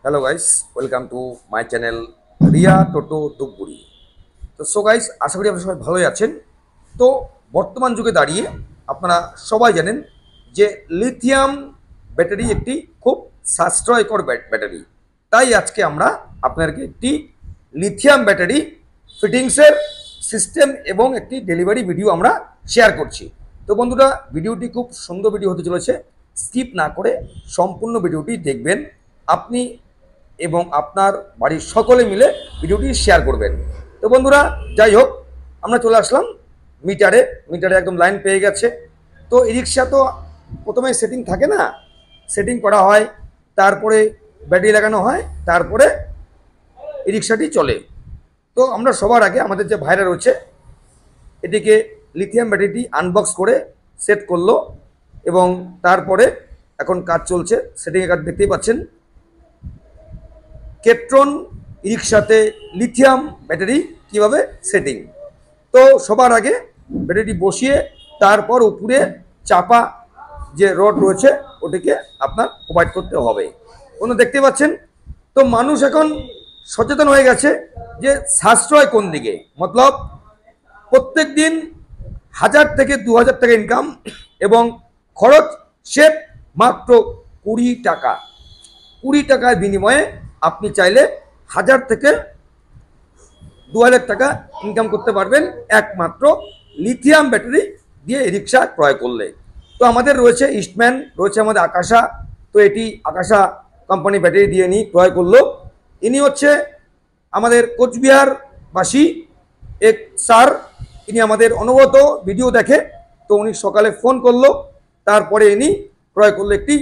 Hello guys, welcome to my channel Riya Toto Dhupguri. তো guys, আশা করি আপনারা সবাই ভালোই আছেন। তো বর্তমান যুগে দাঁড়িয়ে আপনারা সবাই জানেন যে লিথিয়াম ব্যাটারি একটি খুব সাশ্রয়কর ব্যাটারি। তাই আজকে আমরা আপনাদেরকে একটি লিথিয়াম ব্যাটারি ফিটিংসের সিস্টেম এবং একটি ডেলিভারি ভিডিও আমরা শেয়ার করছি। তো বন্ধুরা, ভিডিওটি খুব সুন্দর ভিডিও হতে চলেছে। স্কিপ না করে সম্পূর্ণ ভিডিওটি দেখবেন আপনি এবং আপনার বাড়ির সকলে মিলে ভিডিওটি শেয়ার করবেন। তো বন্ধুরা, যাই হোক, আমরা চলে আসলাম মিটারে একদম লাইন পেয়ে গেছে। তো ই রিক্সা তো প্রথমে সেটিং থাকে না, সেটিং করা হয়, তারপরে ব্যাটারি লাগানো হয়, তারপরে ই রিক্সাটি চলে। তো আমরা সবার আগে আমাদের যে ভাইরা রয়েছে এটিকে লিথিয়াম ব্যাটারিটি আনবক্স করে সেট করলো এবং তারপরে এখন কাজ চলছে, সেটিংয়ের কাজ দেখতেই পাচ্ছেন। কেট্রন ই রিক্সাতে লিথিয়াম ব্যাটারি কিভাবে সেটিং। তো সবার আগে ব্যাটারিটি বসিয়ে তারপর উপরে চাপা যে রড রয়েছে ওটিকে আপনার প্রোভাইড করতে হবে। দেখতে পাচ্ছেন। তো মানুষ এখন সচেতন হয়ে গেছে যে সাশ্রয় কোন দিকে, মতলব প্রত্যেক দিন 1000 থেকে 2000 টাকা ইনকাম এবং খরচ সেভ মাত্র 20 টাকা। 20 টাকার বিনিময়ে আপনি চাইলে 1000 থেকে 2000 টাকা ইনকাম করতে পারবেন একমাত্র লিথিয়াম ব্যাটারি দিয়ে রিক্সা ক্রয় করলে। তো আমাদের রয়েছে ইস্টম্যান, রয়েছে আমাদের আকাশা। তো এটি আকাশা কোম্পানি ব্যাটারি দিয়ে নিয়ে ক্রয় করলো। ইনি হচ্ছে আমাদের কোচবিহারবাসী এক স্যার, ইনি আমাদের অনবরত ভিডিও দেখে। তো উনি সকালে ফোন করলো, তারপরে ইনি ক্রয় করলো একটি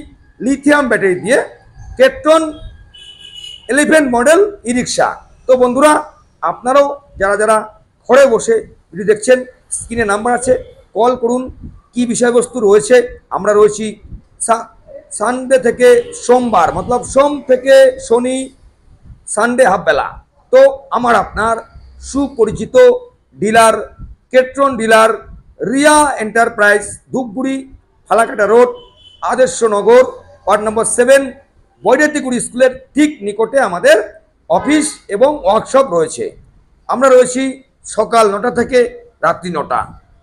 লিথিয়াম ব্যাটারি দিয়ে কেট্রন 11 মডেল ই রিক্সা। তো বন্ধুরা, আপনারাও যারা যারা ঘরে বসে ভিডিও দেখছেন, স্ক্রিনে নাম্বার আছে, কল করুন। কি বিষয়বস্তু রয়েছে, আমরা রয়েছি সানডে থেকে সোমবার, মতলব সোম থেকে শনি, সানডে হাফবেলা। তো আমার আপনার সুপরিচিত dealer, Ketron dealer, Riya enterprise, Dhupguri, Falakata road, Adarshnagar, ward number 7, বৈদ্যুতিকুড়ি স্কুলের ঠিক নিকটে আমাদের অফিস এবং ওয়ার্কশপ রয়েছে। আমরা রয়েছি সকাল 9টা থেকে রাত্রি 9টা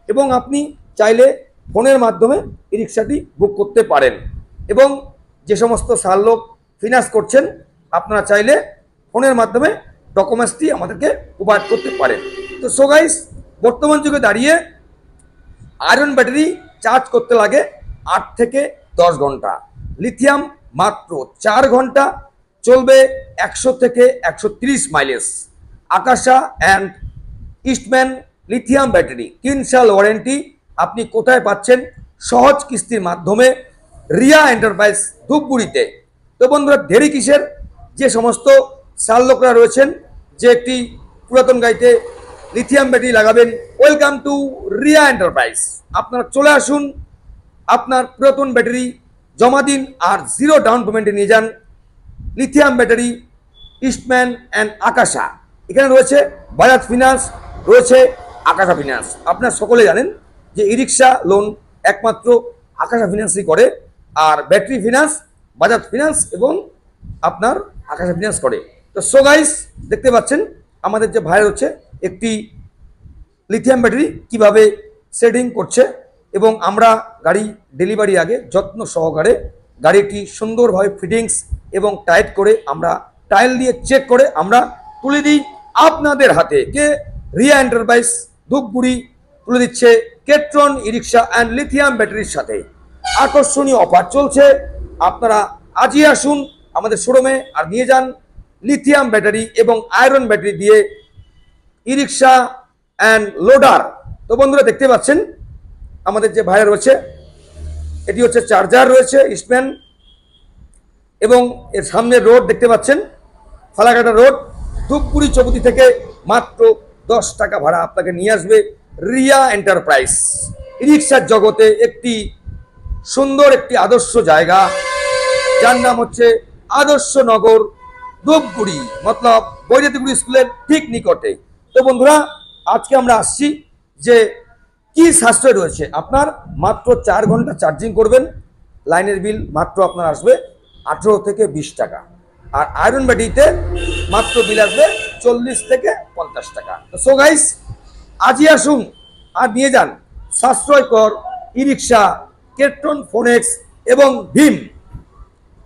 এবং আপনি চাইলে ফোনের মাধ্যমে ই রিক্সাটি বুক করতে পারেন। এবং যে সমস্ত লোক ফিনান্স করছেন, আপনারা চাইলে ফোনের মাধ্যমে ডকুমেন্টসটি আমাদেরকে প্রোভাইড করতে পারেন। তো গাইস, বর্তমান যুগে দাঁড়িয়ে আয়রন ব্যাটারি চার্জ করতে লাগে 8 থেকে 10 ঘন্টা, লিথিয়াম মাত্র 4 ঘন্টা চলবে 100 থেকে 130 mileage. আকাশা and Eastman lithium battery 3 সাল ওয়ারেন্টি। আপনি কোথায় পাচ্ছেন? সহজ কিস্তির মাধ্যমে রিয়া এন্টারপ্রাইজ ধূপগুড়িতে। তো বন্ধুরা, দেরি কিসের? যে সমস্ত লোকরা রয়েছেন যে একটি পুরাতন গাড়িতে লিথিয়াম ব্যাটারি লাগাবেন, ওয়েলকাম টু রিয়া এন্টারপ্রাইজ। আপনারা চলে আসুন, আপনার পুরাতন ব্যাটারি জমা দিন আর 0 ডাউন পেমেন্টে নিয়ে যান লিথিয়াম ব্যাটারি ইস্টম্যান অ্যান্ড আকাশা। এখানে রয়েছে বাজাজ ফিনান্স, রয়েছে আকাশা ফিনান্স। আপনারা সকলে জানেন যে ই রিক্সা লোন একমাত্র আকাশা ফিনান্সই করে, আর ব্যাটারি ফিনান্স বাজাজ ফিনান্স এবং আপনার আকাশা ফিনান্স করে। তো গাইস, দেখতে পাচ্ছেন আমাদের যে ভাই হচ্ছে একটি লিথিয়াম ব্যাটারি কিভাবে সেটিং করছে এবং আমরা গাড়ি ডেলিভারি আগে যত্ন সহকারে গাড়িটি সুন্দরভাবে ফিটিংস এবং টাইট করে আমরা টাইল দিয়ে চেক করে আমরা তুলে দিই আপনাদের হাতে। কে? রিয়া এন্টারপ্রাইজ ধূপগুড়ি তুলে দিচ্ছে কেট্রন ই রিক্সা অ্যান্ড লিথিয়াম ব্যাটারির সাথে আকর্ষণীয় অফার চলছে। আপনারা আজই আসুন আমাদের শোরুমে আর নিয়ে যান লিথিয়াম ব্যাটারি এবং আয়রন ব্যাটারি দিয়ে ই রিক্সা অ্যান্ড লোডার। তো বন্ধুরা, দেখতে পাচ্ছেন আমাদের যে ভাইরা রয়েছে, এটি হচ্ছে চার্জার রয়েছে ইস্টম্যান এবং এর সামনে রোড দেখতে পাচ্ছেন ফালাকাটা রোড, ধূপগুড়ি চৌপতি থেকে মাত্র 10 টাকা ভাড়া আপনাকে নিয়ে আসবে রিয়া এন্টারপ্রাইজ। ই রিক্সার জগতে একটি সুন্দর একটি আদর্শ জায়গা, যার নাম হচ্ছে আদর্শনগর ধূপগুড়ি, মতলব বৈদ্যুতিকুড়ি স্কুলের ঠিক নিকটে। তো বন্ধুরা, আজকে আমরা আসছি যে কি সাশ্রয় রয়েছে। আপনার মাত্র 4 ঘন্টা চার্জিং করবেন, লাইনের বিল মাত্র আপনার আসবে 18 থেকে 20 টাকা। আর আয়রন ব্যাটারিতে মাত্র বিল আসবে 40 থেকে 50 টাকা। সো গাইস, আজই আসুন আর নিয়ে যান সাশ্রয়কর ই রিক্সা কেট্রন ফোনেক্স এবং ভীম।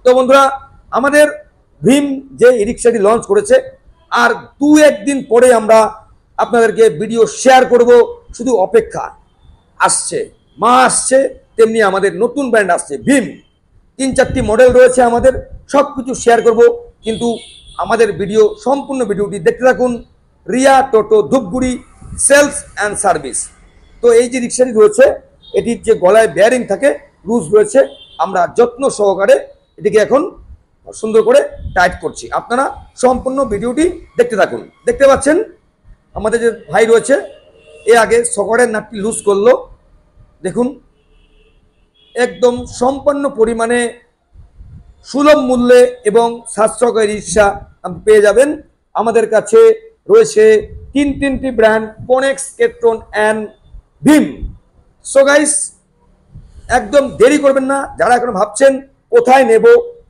তো বন্ধুরা, আমাদের ভীম যে ই রিক্সাটি লঞ্চ করেছে, আর 2-1 দিন পরে আমরা আপনাদেরকে ভিডিও শেয়ার করব। শুধু অপেক্ষা, আসছে মা আসছে, তেমনি আমাদের নতুন ব্র্যান্ড আসছে ভীম। 3-4টি মডেল রয়েছে আমাদের, সব কিছু শেয়ার করব। কিন্তু আমাদের ভিডিও, সম্পূর্ণ ভিডিওটি দেখতে থাকুন। Riya Toto Dhupguri sales and service. তো এই যে রিক্সাটি রয়েছে, এটির যে গলায় বেয়ারিং থাকে, লুজ রয়েছে, আমরা যত্ন সহকারে এটিকে এখন সুন্দর করে টাইট করছি। আপনারা সম্পূর্ণ ভিডিওটি দেখতে থাকুন। দেখতে পাচ্ছেন আমাদের যে ভাই রয়েছে, এ আগে সকলের নাটটি লুজ করলো। দেখুন, একদম সম্পন্ন পরিমাণে সুলভ মূল্যে এবং সাশ্রয়কর রিক্সা আপনি পেয়ে যাবেন। আমাদের কাছে রয়েছে তিনটি ব্র্যান্ড, ফোনেক্স, Ketron and Bhim. So guys, একদম দেরি করবেন না। যারা এখন ভাবছেন কোথায় নেব,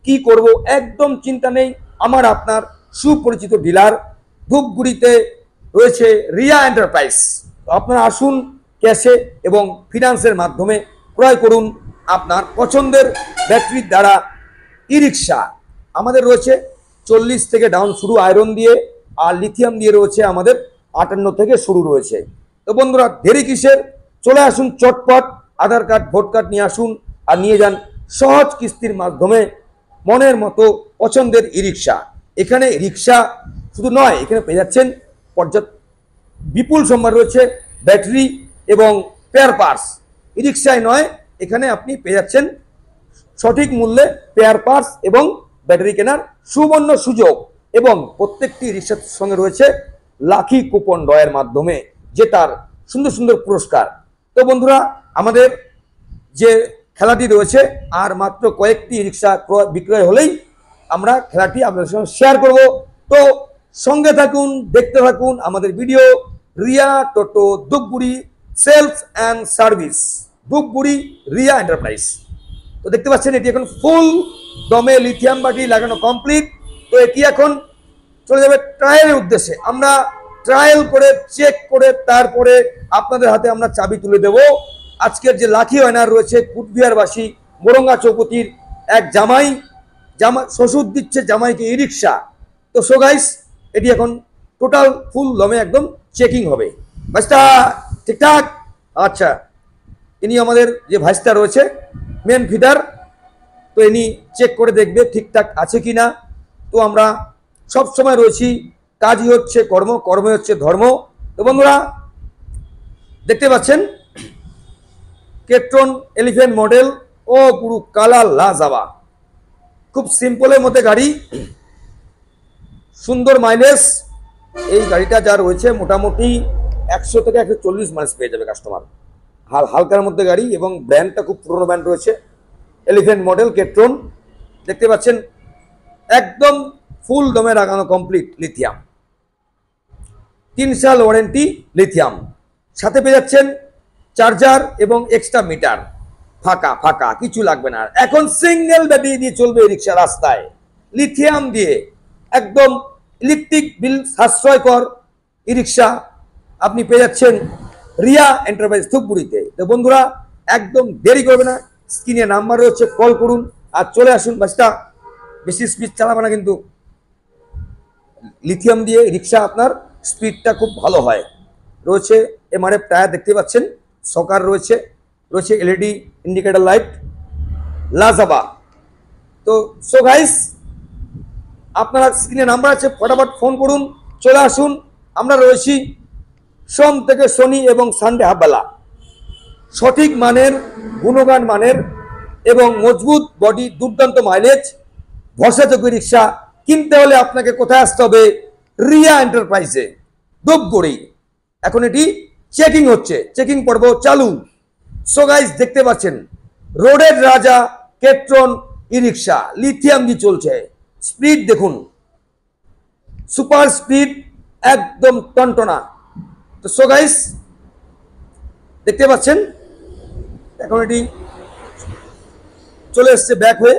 কি করব, একদম চিন্তা নেই। আমার আপনার সুপরিচিত ডিলার ধূপগুড়িতে রয়েছে রিয়া এন্টারপ্রাইজ। আপনারা আসুন, ক্যাশে এবং ফিনান্সের মাধ্যমে ক্রয় করুন আপনার পছন্দের ব্যাটারির দ্বারা ই রিক্সা। আমাদের রয়েছে 40 থেকে ডাউন শুরু আয়রন দিয়ে, আর লিথিয়াম দিয়ে রয়েছে আমাদের 58 থেকে শুরু রয়েছে। তো বন্ধুরা, দেরি কিসের? চলে আসুন চটপট, আধার কার্ড, ভোট কার্ড নিয়ে আসুন আর নিয়ে যান সহজ কিস্তির মাধ্যমে মনের মতো পছন্দের ই রিক্সা। এখানে রিক্সা শুধু নয়, এখানে পেয়ে যাচ্ছেন পর্যাপ্ত বিপুল সম্ভার রয়েছে ব্যাটারি এবং পেয়ার পার্টস। ই রিক্সায় নয়, এখানে আপনি পেয়ে যাচ্ছেন সঠিক মূল্যে পেয়ার পার্টস এবং ব্যাটারি কেনার সুবর্ণ সুযোগ। এবং প্রত্যেকটি রিক্সার সঙ্গে রয়েছে লাকি কুপন ড্রয়ের মাধ্যমে জেতার সুন্দর সুন্দর পুরস্কার। তো বন্ধুরা, আমাদের যে খেলাটি রয়েছে, আর মাত্র কয়েকটি রিক্সা বিক্রয় হলেই আমরা খেলাটি আপনাদের সঙ্গে শেয়ার করব। তো সঙ্গে থাকুন, দেখতে থাকুন আমাদের video. Riya Toto Dhupguri sales and service, Dhupguri Riya enterprise. তো দেখতে পাচ্ছেন এটি এখন ফুল দমে লিথিয়াম ব্যাটারি লাগানো কমপ্লিট। তো এটি এখন চলে যাবে ট্রায়ালের উদ্দেশ্যে। আমরা ট্রায়াল করে চেক করে তারপরে আপনাদের হাতে আমরা চাবি তুলে দেব। আজকের যে লাকি ওয়াইনার রয়েছে, কুচবিহারবাসী মোরঙ্গা চৌপতির এক জামাই শ্বশুর দিচ্ছে জামাইকে ই রিক্সা। তো সো গাইস, এটি এখন টোটাল ফুল দমে একদম চেকিং হবে। ভাইস্তা ঠিকঠাক? আচ্ছা, ইনি আমাদের যে ভাইস্তা রয়েছে, মেন ফিডার। তো ইনি চেক করে দেখবে ঠিকঠাক আছে কি না। তো আমরা সব সময় রয়েছি, কাজই হচ্ছে কর্ম, কর্মই হচ্ছে ধর্ম। তো বন্ধুরা, দেখতে পাচ্ছেন কেট্রন এলিফ্যান্ট মডেল, ও পুরো কালার লাজাবা, খুব সিম্পলের মধ্যে গাড়ি, সুন্দর মাইলেজ। এই গাড়িটা যা রয়েছে মোটামুটি 100 থেকে 140 মাইলেজ পেয়ে যাবে কাস্টমার। হালকার মধ্যে গাড়ি, এবং ব্র্যান্ডটা খুব পুরনো ব্র্যান্ড রয়েছে, এলিফ্যান্ট মডেল কেট্রন। দেখতে পাচ্ছেন একদম ফুল দমে লাগানো কমপ্লিট লিথিয়াম, 3 সাল ওয়ারেন্টি লিথিয়াম। সাথে পেয়ে যাচ্ছেন চার্জার এবং এক্সট্রা মিটার। ফাঁকা কিছু লাগবে না। এখন সিঙ্গেল ব্যাটারি দিয়ে চলবে এই রিক্সা রাস্তায়, লিথিয়াম দিয়ে, একদম ইলেকট্রিক বিল সাশ্রয়কর ই রিক্সা আপনি পেয়ে যাচ্ছেন রিয়া এন্টারপ্রাইজ ধূপগুড়িতে। তো বন্ধুরা, একদম দেরি করবে না, স্ক্রিনে নাম্বার রয়েছে, কল করুন আর চলে আসুন। বাসটা বেশি স্পিড চালাবে না, কিন্তু লিথিয়াম দিয়ে রিক্সা আপনার স্পিডটা খুব ভালো হয়। রয়েছে এমআরএফ টায়ার, দেখতে পাচ্ছেন, সকার রয়েছে এলইডি ইন্ডিকেটর লাইট, লাজাবা। তো সো গাইস, আপনারা স্ক্রিনে নাম্বার আছে, ফটাফট ফোন করুন, চলে আসুন। আমরা রয়েছি সোম থেকে শনি এবং সানডে হাফবেলা। সঠিক মানের, গুণগান মানের এবং মজবুত বডি, দুর্দান্ত মাইলেজ, ভরসাযোগ্য রিক্সা কিনতে হলে আপনাকে কোথায় আসতে হবে? রিয়া এন্টারপ্রাইজে ধূপগুড়ি। এখন এটি চেকিং হচ্ছে, চেকিং পর্ব চালু। সো গাইস, দেখতে পাচ্ছেন রোডের রাজা কেট্রন ই রিক্সা, লিথিয়াম দিয়ে চলছে। স্পিড দেখুন, সুপার স্পিড, একদম টনটনা। তো সো গাইস, দেখতে পাচ্ছেন এখন এটি চলে এসছে ব্যাক হয়ে,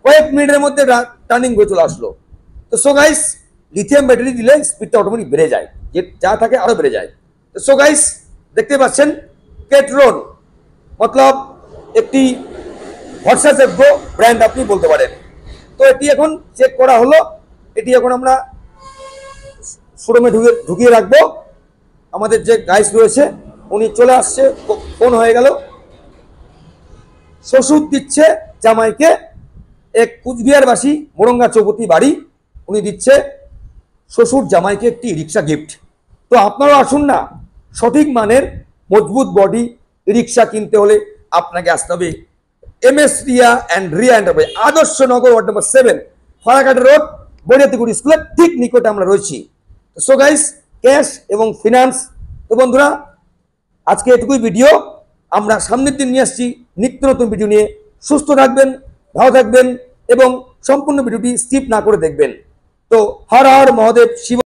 কয়েক মিনিটের মধ্যে টার্নিং হয়ে চলে আসলো। তো সো গাইস লিথিয়াম ব্যাটারি দিলে স্পিডটা অটোমেটিক বেড়ে যায়, যে যা থাকে আরো বেড়ে যায়। তো সো গাইস দেখতে পাচ্ছেন কেটরন মতলব একটি ভরসাযোগ্য ব্র্যান্ড আপনি বলতে পারেন। তো এটি এখন চেক করা হলো, এটি এখন আমরা শোরুমে ঢুকিয়ে রাখবো। আমাদের যে গাইস রয়েছে উনি চলে আসছে, ফোন হয়ে গেল। শ্বশুর দিচ্ছে জামাইকে, এক কুচবিহারবাসী মোরঙ্গা চৌপতি বাড়ি, উনি দিচ্ছে শ্বশুর জামাইকে একটি রিক্সা গিফট। তো আপনারা আসুন না, সঠিক মানের মজবুত বডি রিক্সা কিনতে হলে আপনাকে আসতে হবে MS Riya and Riya enterprise, Adarshnagar ward number 7, Falakata road, বরিয়াতিগুড়ি স্কুলের ঠিক নিকটে আমরা রয়েছি। সো গাইস ক্যাশ এবং ফিনান্স। তো বন্ধুরা আজকে এটুকুই ভিডিও, আমরা সামনের দিন নিয়ে আসছি নিত্য নতুন ভিডিও নিয়ে। সুস্থ থাকবেন, ভালো থাকবেন এবং সম্পূর্ণ ভিডিওটি স্কিপ না করে দেখবেন। তো হর হর মহাদেব শিব।